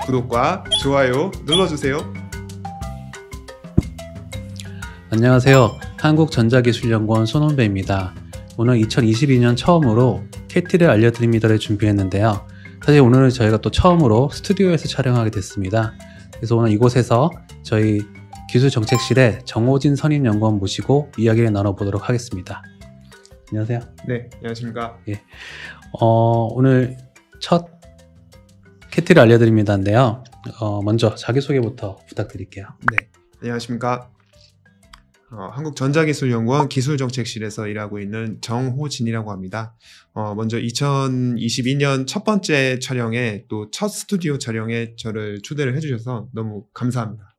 구독과 좋아요 눌러주세요. 안녕하세요. 한국전자기술연구원 손원배입니다. 오늘 2022년 처음으로 KT를 알려드립니다를 준비했는데요. 사실 오늘은 저희가 또 처음으로 스튜디오에서 촬영하게 됐습니다. 그래서 오늘 이곳에서 저희 기술정책실의 정호진 선임연구원 모시고 이야기를 나눠보도록 하겠습니다. 안녕하세요. 네, 안녕하십니까. 예. 오늘 첫 KT를 알려드립니다인데요. 먼저 자기소개부터 부탁드릴게요. 네, 안녕하십니까. 한국전자기술연구원 기술정책실에서 일하고 있는 정호진이라고 합니다. 먼저 2022년 첫 번째 촬영에 또 첫 스튜디오 촬영에 저를 초대를 해주셔서 너무 감사합니다.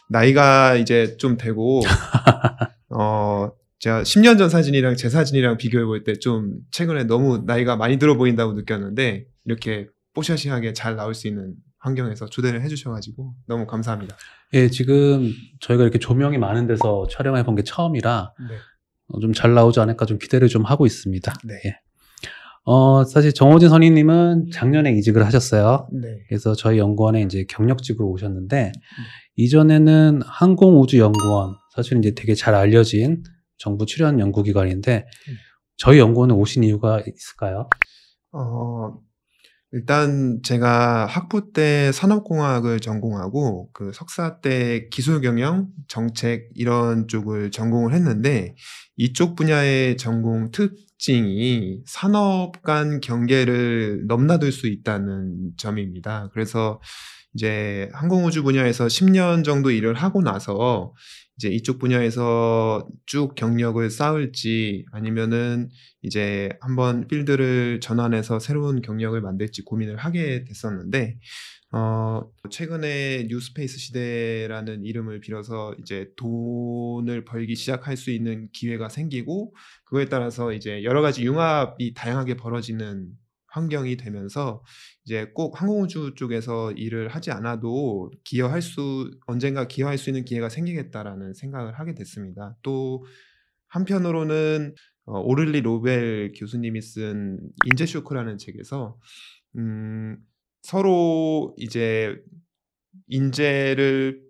나이가 이제 좀 되고 제가 10년 전 사진이랑 제 사진이랑 비교해 볼 때 좀 최근에 너무 나이가 많이 들어 보인다고 느꼈는데 이렇게 뽀샤시하게 잘 나올 수 있는 환경에서 초대를 해주셔가지고 너무 감사합니다. 예, 지금 저희가 이렇게 조명이 많은 데서 촬영해 본 게 처음이라 네. 좀 잘 나오지 않을까 좀 기대를 좀 하고 있습니다. 네. 예. 사실 정호진 선임님은 작년에 이직을 하셨어요. 네. 그래서 저희 연구원에 이제 경력직으로 오셨는데 이전에는 항공우주연구원, 사실 이제 되게 잘 알려진 정부 출연 연구기관인데 저희 연구원에 오신 이유가 있을까요? 일단 제가 학부 때 산업공학을 전공하고 그 석사 때 기술경영, 정책 이런 쪽을 전공을 했는데 이쪽 분야의 전공 특징이 산업 간 경계를 넘나들 수 있다는 점입니다. 그래서 이제 항공우주 분야에서 10년 정도 일을 하고 나서 이제 이쪽 분야에서 쭉 경력을 쌓을지 아니면은 이제 한번 필드를 전환해서 새로운 경력을 만들지 고민을 하게 됐었는데 최근에 뉴스페이스 시대라는 이름을 빌어서 이제 돈을 벌기 시작할 수 있는 기회가 생기고 그거에 따라서 이제 여러 가지 융합이 다양하게 벌어지는 환경이 되면서 이제 꼭 항공우주 쪽에서 일을 하지 않아도 언젠가 기여할 수 있는 기회가 생기겠다라는 생각을 하게 됐습니다. 또 한편으로는 오를리 로벨 교수님이 쓴 인재 쇼크라는 책에서 서로 이제 인재를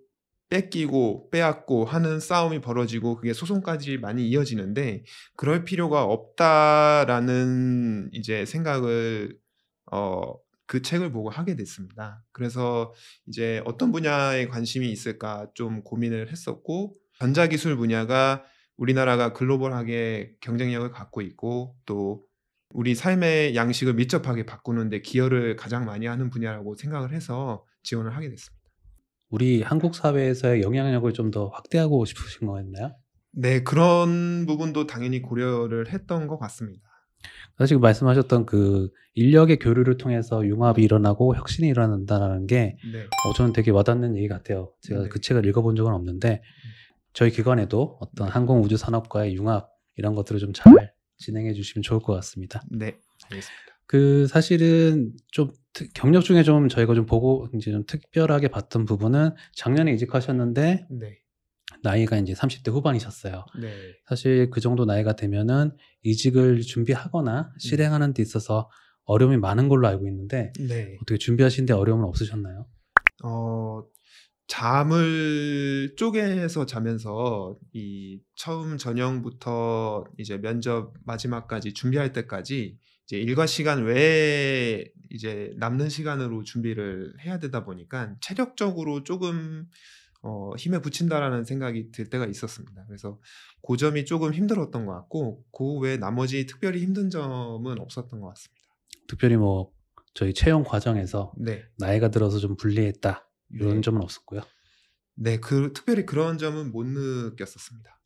뺏기고 빼앗고 하는 싸움이 벌어지고 그게 소송까지 많이 이어지는데 그럴 필요가 없다라는 이제 생각을 그 책을 보고 하게 됐습니다. 그래서 이제 어떤 분야에 관심이 있을까 좀 고민을 했었고 전자기술 분야가 우리나라가 글로벌하게 경쟁력을 갖고 있고 또 우리 삶의 양식을 밀접하게 바꾸는데 기여를 가장 많이 하는 분야라고 생각을 해서 지원을 하게 됐습니다. 우리 한국 사회에서의 영향력을 좀 더 확대하고 싶으신 거였나요? 네, 그런 부분도 당연히 고려를 했던 것 같습니다. 사실 말씀하셨던 그 인력의 교류를 통해서 융합이 일어나고 혁신이 일어난다는 게 네. 저는 되게 와닿는 얘기 같아요. 제가 네. 그 책을 읽어본 적은 없는데 저희 기관에도 어떤 항공우주 산업과의 융합 이런 것들을 좀 잘 진행해 주시면 좋을 것 같습니다. 네, 알겠습니다. 그 사실은 좀 경력 중에 좀 저희가 좀 보고 이제 좀 특별하게 봤던 부분은 작년에 이직하셨는데 네. 나이가 이제 30대 후반이셨어요. 네. 사실 그 정도 나이가 되면은 이직을 준비하거나 실행하는 데 있어서 어려움이 많은 걸로 알고 있는데 네. 어떻게 준비하신 데 어려움은 없으셨나요? 잠을 쪼개서 자면서 이 처음 전형부터 이제 면접 마지막까지 준비할 때까지 이제 일과 시간 외에 이제 남는 시간으로 준비를 해야 되다 보니까 체력적으로 조금 힘에 부친다라는 생각이 들 때가 있었습니다. 그래서 그 점이 조금 힘들었던 것 같고 그 외에 나머지 특별히 힘든 점은 없었던 것 같습니다. 특별히 뭐 저희 채용 과정에서 네. 나이가 들어서 좀 불리했다 이런 네. 점은 없었고요. 네, 특별히 그런 점은 못 느꼈었습니다.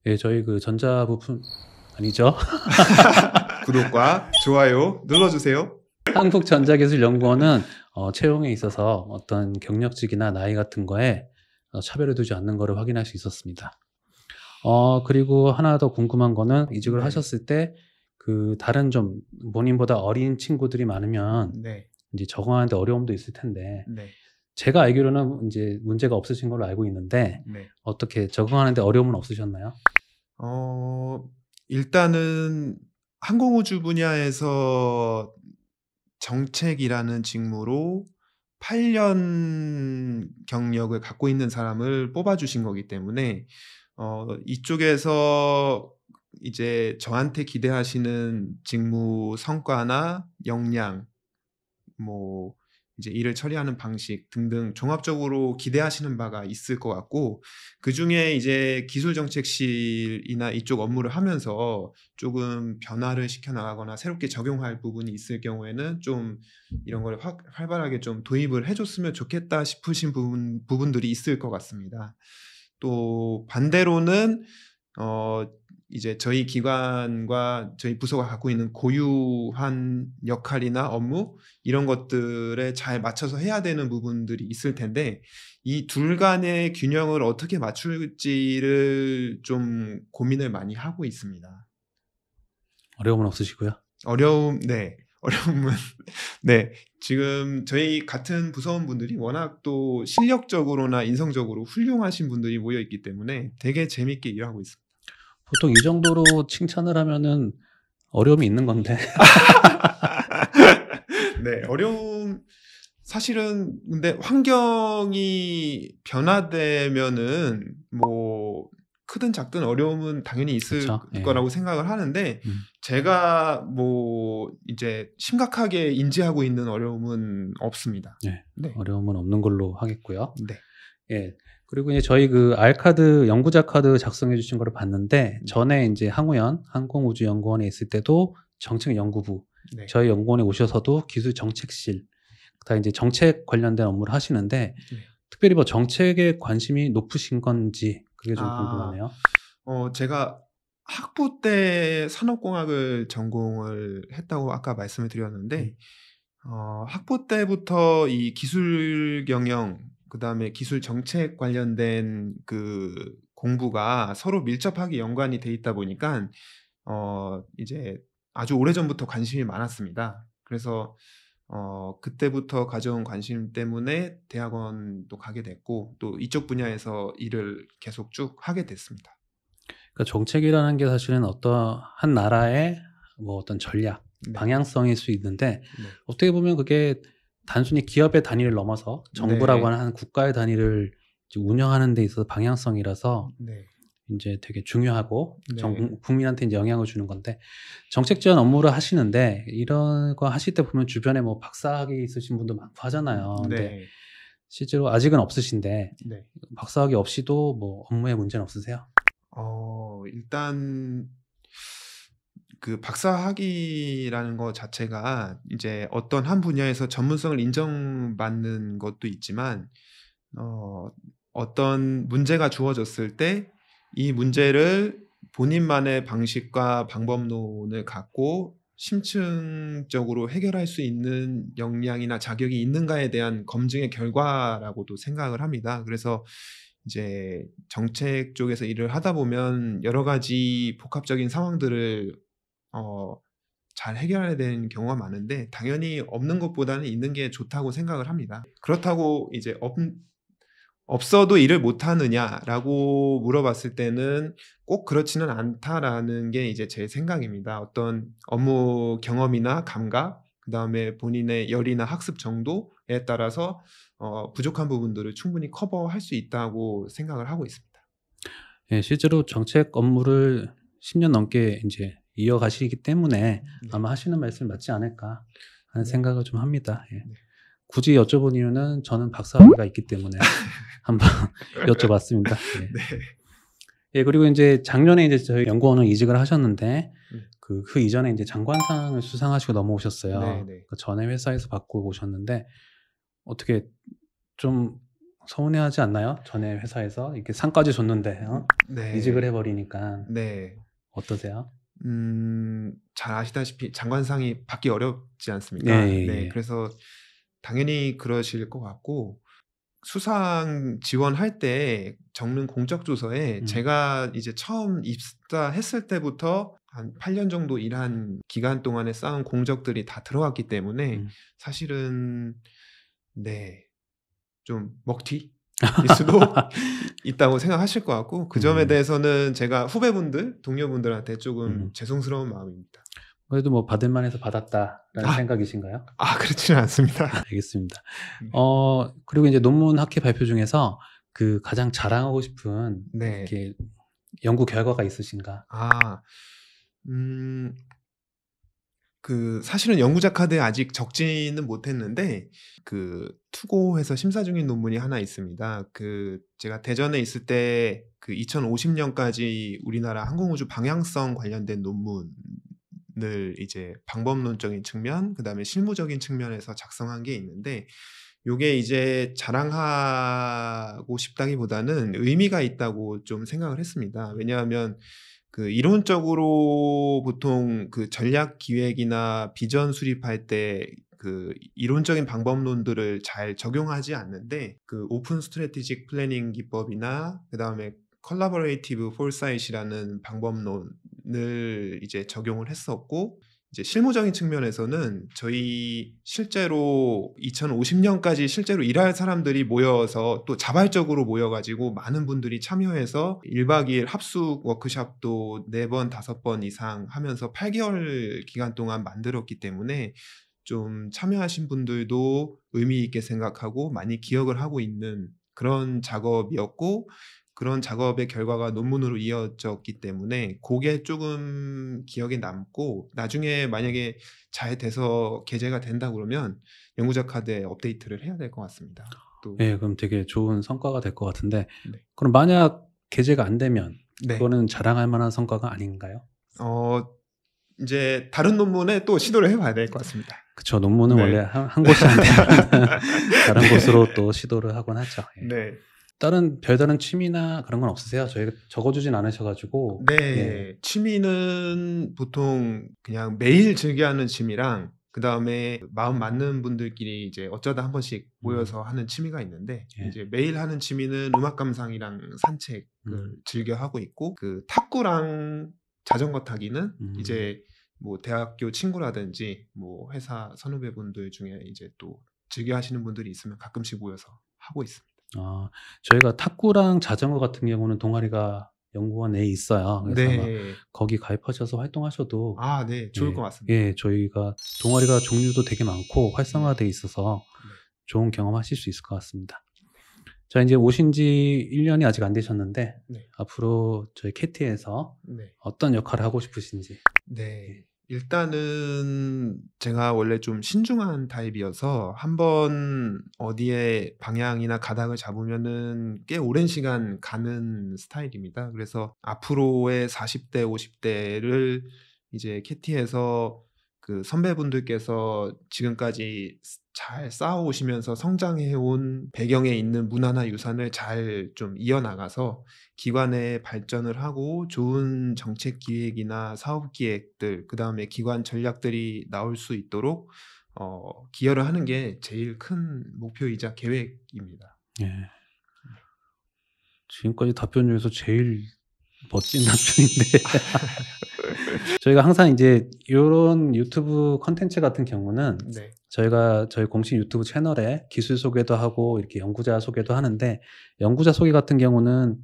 예, 저희 그 전자 부품 아니죠? 구독과 좋아요 눌러주세요. 한국전자기술연구원은 채용에 있어서 어떤 경력직이나 나이 같은 거에 차별을 두지 않는 거를 확인할 수 있었습니다. 그리고 하나 더 궁금한 거는 이직을 네. 하셨을 때 그 다른 좀 본인보다 어린 친구들이 많으면 네. 이제 적응하는데 어려움도 있을 텐데 네. 제가 알기로는 이제 문제가 없으신 걸로 알고 있는데 네. 어떻게 적응하는데 어려움은 없으셨나요? 일단은 항공우주 분야에서 정책이라는 직무로 8년 경력을 갖고 있는 사람을 뽑아주신 거기 때문에 이쪽에서 이제 저한테 기대하시는 직무 성과나 역량, 뭐 이제 일을 처리하는 방식 등등 종합적으로 기대하시는 바가 있을 것 같고, 그중에 이제 기술정책실이나 이쪽 업무를 하면서 조금 변화를 시켜나가거나 새롭게 적용할 부분이 있을 경우에는 좀 이런 걸 활발하게 좀 도입을 해줬으면 좋겠다 싶으신 부분들이 있을 것 같습니다. 또 반대로는 이제 저희 기관과 저희 부서가 갖고 있는 고유한 역할이나 업무 이런 것들에 잘 맞춰서 해야 되는 부분들이 있을 텐데, 이 둘 간의 균형을 어떻게 맞출지를 좀 고민을 많이 하고 있습니다. 어려움은 없으시고요. 네. 어려움은 네. 지금 저희 같은 부서원분들이 워낙 또 실력적으로나 인성적으로 훌륭하신 분들이 모여 있기 때문에 되게 재밌게 일하고 있습니다. 보통 이 정도로 칭찬을 하면은 어려움이 있는 건데. 네, 사실은 근데 환경이 변화되면은 뭐 크든 작든 어려움은 당연히 있을 그쵸? 예. 거라고 생각을 하는데, 제가 뭐 이제 심각하게 인지하고 있는 어려움은 없습니다. 네. 네. 어려움은 없는 걸로 하겠고요. 네. 예. 그리고 이제 저희 그 알카드 연구자 카드 작성해 주신 거를 봤는데, 전에 이제 항우연 항공우주연구원에 있을 때도 정책연구부, 네. 저희 연구원에 오셔서도 기술정책실, 다 이제 정책 관련된 업무를 하시는데, 특별히 뭐 정책에 관심이 높으신 건지 그게 좀 궁금하네요. 제가 학부 때 산업공학을 전공을 했다고 아까 말씀을 드렸는데, 학부 때부터 이 기술 경영, 그다음에 기술 정책 관련된 그 공부가 서로 밀접하게 연관이 돼 있다 보니까 이제 아주 오래전부터 관심이 많았습니다. 그래서 그때부터 가져온 관심 때문에 대학원도 가게 됐고, 또 이쪽 분야에서 일을 계속 쭉 하게 됐습니다. 그러니까 정책이라는 게 사실은 어떠한 나라의 뭐 어떤 전략, 네. 방향성일 수 있는데, 네. 어떻게 보면 그게 단순히 기업의 단위를 넘어서 정부라고 하는 한 국가의 단위를 이제 운영하는 데 있어서 방향성이라서 네. 이제 되게 중요하고 네. 국민한테 이제 영향을 주는 건데, 정책 지원 업무를 하시는데 이런 거 하실 때 보면 주변에 뭐 박사학위 있으신 분도 많고 하잖아요. 근데 네. 실제로 아직은 없으신데 네. 박사학위 없이도 뭐 업무에 문제는 없으세요? 일단 그 박사학위라는 것 자체가 이제 어떤 한 분야에서 전문성을 인정받는 것도 있지만, 어떤 문제가 주어졌을 때 이 문제를 본인만의 방식과 방법론을 갖고 심층적으로 해결할 수 있는 역량이나 자격이 있는가에 대한 검증의 결과라고도 생각을 합니다. 그래서 이제 정책 쪽에서 일을 하다 보면 여러 가지 복합적인 상황들을 잘 해결해야 되는 경우가 많은데, 당연히 없는 것보다는 있는 게 좋다고 생각을 합니다. 그렇다고 이제 없어도 일을 못 하느냐라고 물어봤을 때는 꼭 그렇지는 않다라는 게 이제 제 생각입니다. 어떤 업무 경험이나 감각, 그다음에 본인의 열의나 학습 정도에 따라서 부족한 부분들을 충분히 커버할 수 있다고 생각을 하고 있습니다. 예, 실제로 정책 업무를 10년 넘게 이제 이어가시기 때문에 아마 하시는 말씀이 맞지 않을까 하는 생각을 좀 합니다. 예. 굳이 여쭤본 이유는 저는 박사학위가 있기 때문에 한번 여쭤봤습니다. 예. 네. 예, 그리고 이제 작년에 이제 저희 연구원을 이직을 하셨는데 그 이전에 이제 장관상을 수상하시고 넘어오셨어요. 네. 그러니까 전에 회사에서 받고 오셨는데 어떻게 좀 서운해하지 않나요? 전에 회사에서 이렇게 상까지 줬는데 네. 이직을 해버리니까. 네. 어떠세요? 잘 아시다시피 장관상이 받기 어렵지 않습니까? 예, 예, 네. 예. 그래서 당연히 그러실 것 같고, 수상 지원할 때 적는 공적 조서에 제가 이제 처음 입사했을 때부터 한 8년 정도 일한 기간 동안에 쌓은 공적들이 다 들어갔기 때문에 사실은 네, 좀 먹튀일 수도 있다고 생각하실 것 같고, 그 점에 대해서는 제가 후배분들, 동료분들한테 조금 죄송스러운 마음입니다. 그래도 뭐 받을 만해서 받았다라는 아, 생각이신가요? 그렇지는 않습니다. 알겠습니다. 네. 그리고 이제 논문 학회 발표 중에서 그 가장 자랑하고 싶은 네. 이렇게 연구 결과가 있으신가? 아, 음, 사실은 연구자 카드에 아직 적지는 못했는데, 투고해서 심사 중인 논문이 하나 있습니다. 제가 대전에 있을 때 2050년까지 우리나라 항공우주 방향성 관련된 논문을 이제 방법론적인 측면, 그 다음에 실무적인 측면에서 작성한 게 있는데, 요게 이제 자랑하고 싶다기보다는 의미가 있다고 좀 생각을 했습니다. 왜냐하면 이론적으로 보통 전략 기획이나 비전 수립할 때 이론적인 방법론들을 잘 적용하지 않는데 오픈 스트래티직 플래닝 기법이나 그다음에 컬라보레이티브 폴사이트라는 방법론을 이제 적용을 했었고 이제 실무적인 측면에서는 저희 실제로 2050년까지 실제로 일할 사람들이 모여서 또 자발적으로 모여가지고 많은 분들이 참여해서 1박 2일 합숙 워크숍도 4번, 5번 이상 하면서 8개월 기간 동안 만들었기 때문에 좀 참여하신 분들도 의미 있게 생각하고 많이 기억을 하고 있는 그런 작업이었고 그런 작업의 결과가 논문으로 이어졌기 때문에 그게 조금 기억에 남고 나중에 만약에 잘 돼서 게재가 된다 그러면 연구자 카드에 업데이트를 해야 될 것 같습니다. 또 네, 그럼 되게 좋은 성과가 될 것 같은데, 네. 그럼 만약 게재가 안 되면 네. 그거는 자랑할 만한 성과가 아닌가요? 이제 다른 논문에 또 시도를 해봐야 될 것 같습니다. 그쵸. 논문은 네. 원래 한 곳이 안 되면 다른 곳으로 또 시도를 하곤 하죠. 예. 네. 별다른 취미나 그런 건 없으세요? 저희가 적어주진 않으셔가지고. 네. 예. 취미는 보통 그냥 매일 즐겨하는 취미랑 그다음에 마음 맞는 분들끼리 이제 어쩌다 한 번씩 모여서 하는 취미가 있는데 예. 이제 매일 하는 취미는 음악 감상이랑 산책을 즐겨 하고 있고 탁구랑 자전거 타기는 이제 뭐 대학교 친구라든지 뭐 회사 선후배분들 중에 이제 또 즐겨 하시는 분들이 있으면 가끔씩 모여서 하고 있습니다. 저희가 탁구랑 자전거 같은 경우는 동아리가 연구원 내에 있어요. 그래서 아마 네. 거기 가입하셔서 활동하셔도 네. 좋을 것 같습니다. 예, 저희가 동아리가 종류도 되게 많고 활성화되어 있어서 좋은 경험하실 수 있을 것 같습니다. 자, 이제 오신 지 1년이 아직 안 되셨는데 네. 앞으로 저희 캐티에서 네. 어떤 역할을 하고 싶으신지. 네. 일단은 제가 원래 좀 신중한 타입이어서 한번 어디에 방향이나 가닥을 잡으면은 꽤 오랜 시간 가는 스타일입니다. 그래서 앞으로의 40대, 50대를 이제 캐티에서 선배분들께서 지금까지 잘 쌓아오시면서 성장해온 배경에 있는 문화나 유산을 잘 좀 이어나가서 기관의 발전을 하고 좋은 정책 기획이나 사업 기획들, 그다음에 기관 전략들이 나올 수 있도록 기여를 하는 게 제일 큰 목표이자 계획입니다. 예. 지금까지 답변 중에서 제일 멋진 답변인데. 저희가 항상 이제 이런 유튜브 컨텐츠 같은 경우는 네. 저희가 저희 공식 유튜브 채널에 기술 소개도 하고 이렇게 연구자 소개도 하는데, 연구자 소개 같은 경우는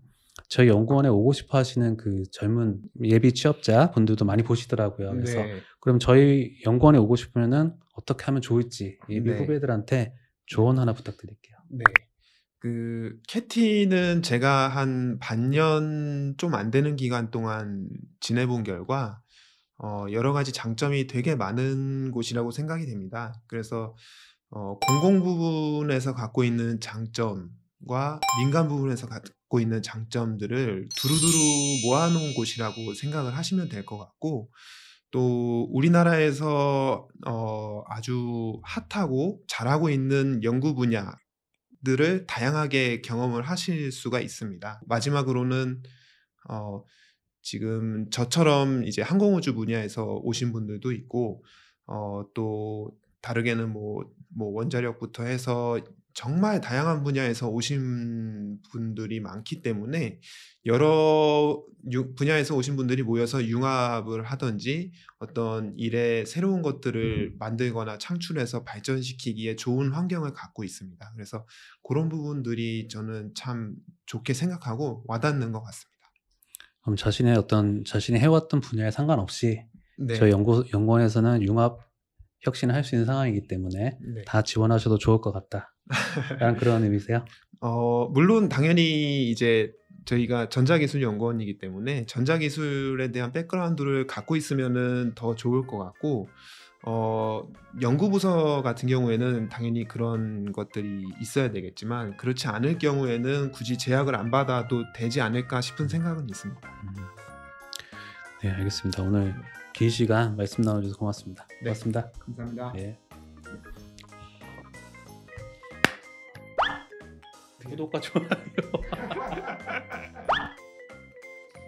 저희 연구원에 오고 싶어 하시는 그 젊은 예비 취업자 분들도 많이 보시더라고요. 그래서 네. 그럼 저희 연구원에 오고 싶으면은 어떻게 하면 좋을지 예비 네. 후배들한테 조언 하나 부탁드릴게요. 네. 캐티는 제가 한 반년 좀 안 되는 기간 동안 지내본 결과 여러 가지 장점이 되게 많은 곳이라고 생각이 됩니다. 그래서 공공 부분에서 갖고 있는 장점과 민간 부분에서 갖고 있는 장점들을 두루두루 모아놓은 곳이라고 생각을 하시면 될 것 같고 또 우리나라에서 아주 핫하고 잘하고 있는 연구 분야들을 다양하게 경험을 하실 수가 있습니다. 마지막으로는 지금 저처럼 이제 항공우주 분야에서 오신 분들도 있고 또 다르게는 뭐 원자력부터 해서 정말 다양한 분야에서 오신 분들이 많기 때문에 여러 분야에서 오신 분들이 모여서 융합을 하든지 어떤 일에 새로운 것들을 만들거나 창출해서 발전시키기에 좋은 환경을 갖고 있습니다. 그래서 그런 부분들이 저는 참 좋게 생각하고 와닿는 것 같습니다. 그럼 자신이 해왔던 분야에 상관없이 네. 저희 연구원에서는 융합 혁신을 할 수 있는 상황이기 때문에 네. 다 지원하셔도 좋을 것 같다. 라는 그런 의미세요? 물론 당연히 이제 저희가 전자기술연구원이기 때문에 전자기술에 대한 백그라운드를 갖고 있으면은 더 좋을 것 같고, 연구부서 같은 경우에는 당연히 그런 것들이 있어야 되겠지만, 그렇지 않을 경우에는 굳이 제약을 안 받아도 되지 않을까 싶은 생각은 있습니다. 네, 알겠습니다. 오늘 긴 시간 말씀 나눠주셔서 고맙습니다. 네. 고맙습니다. 감사합니다. 네. 구독과 좋아요.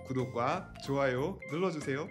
구독과 좋아요 눌러주세요.